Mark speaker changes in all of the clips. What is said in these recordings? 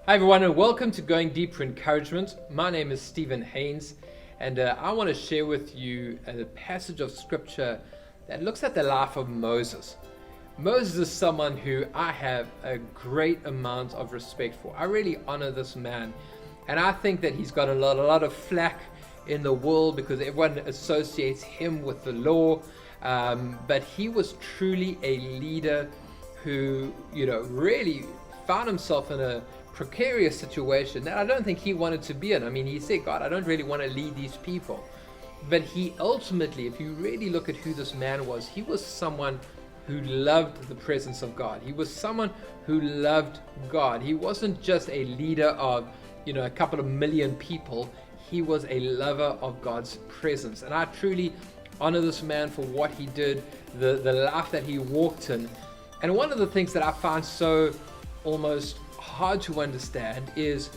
Speaker 1: Hi everyone, and welcome to Going Deeper Encouragement. My name is Stephen Haynes, and I want to share with you a passage of scripture that looks at the life of Moses. Moses is someone who I have a great amount of respect for. I really honor this man, and I think that he's got a lot of flack in the world because everyone associates him with the law, but he was truly a leader who, really found himself in a precarious situation that I don't think he wanted to be in. I mean, he said, God, I don't really want to lead these people. But he ultimately, if you really look at who this man was, he was someone who loved the presence of God. He was someone who loved God. He wasn't just a leader of, a couple of million people. He was a lover of God's presence. And I truly honor this man for what he did, the life that he walked in. And one of the things that I find so almost hard to understand is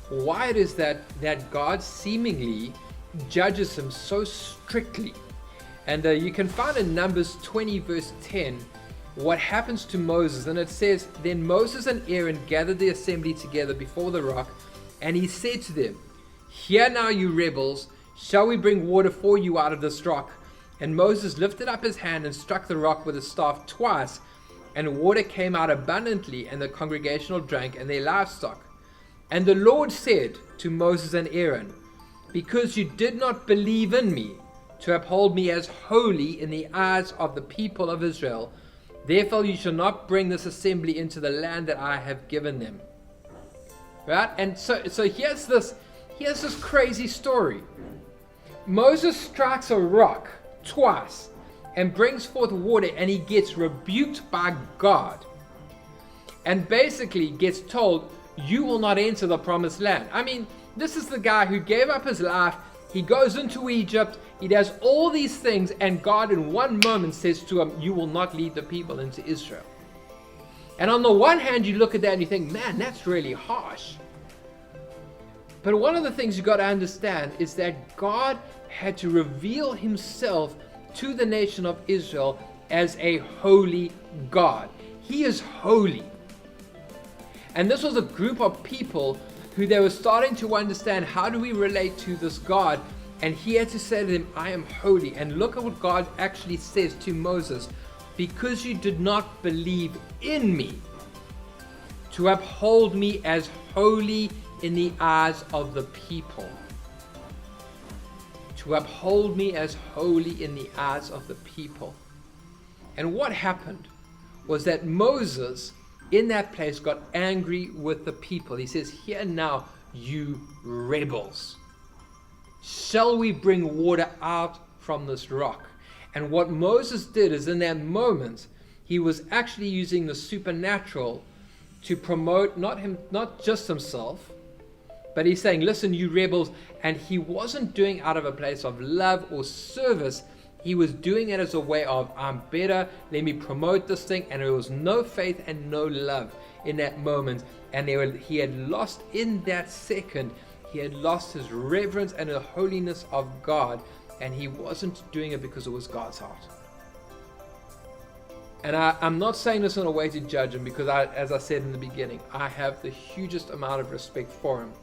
Speaker 1: why it is that God seemingly judges him so strictly. And you can find in Numbers 20 verse 10 what happens to Moses, and it says, Then Moses and Aaron gathered the assembly together before the rock, and he said to them, Hear now, you rebels, shall we bring water for you out of this rock? And Moses lifted up his hand and struck the rock with his staff twice, and water came out abundantly, and the congregation all drank, and their livestock. And the Lord said to Moses and Aaron, Because you did not believe in me, to uphold me as holy in the eyes of the people of Israel, therefore you shall not bring this assembly into the land that I have given them. Right? And so here's this crazy story. Moses strikes a rock twice and brings forth water, and he gets rebuked by God and basically gets told, you will not enter the promised land. I mean, this is the guy who gave up his life. He goes into Egypt, he does all these things, and God in one moment says to him, you will not lead the people into Israel. And on the one hand, you look at that and you think, man, that's really harsh. But one of the things you got to understand is that God had to reveal himself to the nation of Israel as a holy God. He is holy. And this was a group of people who they were starting to understand, how do we relate to this God? And he had to say to them, I am holy. And look at what God actually says to Moses. Because you did not believe in me, to uphold me as holy in the eyes of the people. To uphold me as holy in the eyes of the people. And what happened was that Moses in that place got angry with the people. He says, Hear now, you rebels. Shall we bring water out from this rock? And what Moses did is, in that moment, he was actually using the supernatural to promote not just himself, but he's saying, listen, you rebels. And he wasn't doing out of a place of love or service. He was doing it as a way of, I'm better, let me promote this thing. And there was no faith and no love in that moment. And he had lost, in that second, he had lost his reverence and the holiness of God. And he wasn't doing it because it was God's heart. And I'm not saying this in a way to judge him, because as I said in the beginning, I have the hugest amount of respect for him.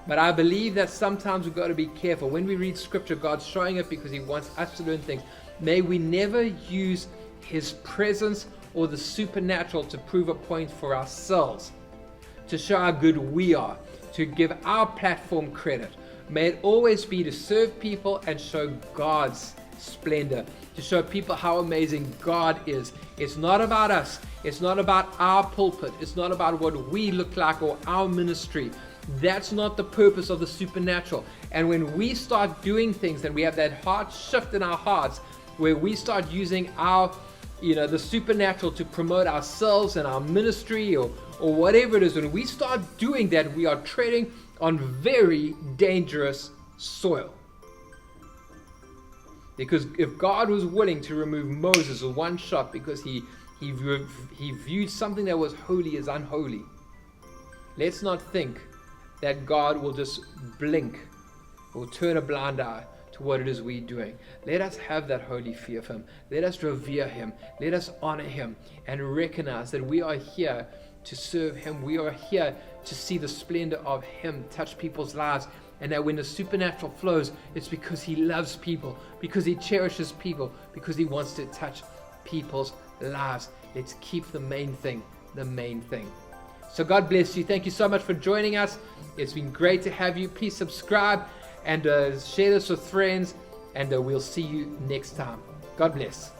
Speaker 1: But I believe that sometimes we've got to be careful. When we read scripture, God's showing it because he wants us to learn things. May we never use his presence or the supernatural to prove a point for ourselves, to show how good we are, to give our platform credit. May it always be to serve people and show God's splendor, to show people how amazing God is. It's not about us. It's not about our pulpit. It's not about what we look like or our ministry. That's not the purpose of the supernatural. And when we start doing things and we have that heart shift in our hearts, where we start using our, the supernatural to promote ourselves and our ministry or whatever it is, when we start doing that, we are treading on very dangerous soil. Because if God was willing to remove Moses with one shot because he viewed something that was holy as unholy, let's not think that God will just blink or turn a blind eye to what it is we're doing. Let us have that holy fear of him. Let us revere him. Let us honor him and recognize that we are here to serve Him. We are here to see the splendor of Him touch people's lives. And that when the supernatural flows, it's because He loves people, because He cherishes people, because He wants to touch people's lives. Let's keep the main thing the main thing. So God bless you. Thank you so much for joining us. It's been great to have you. Please subscribe and share this with friends. And we'll see you next time. God bless.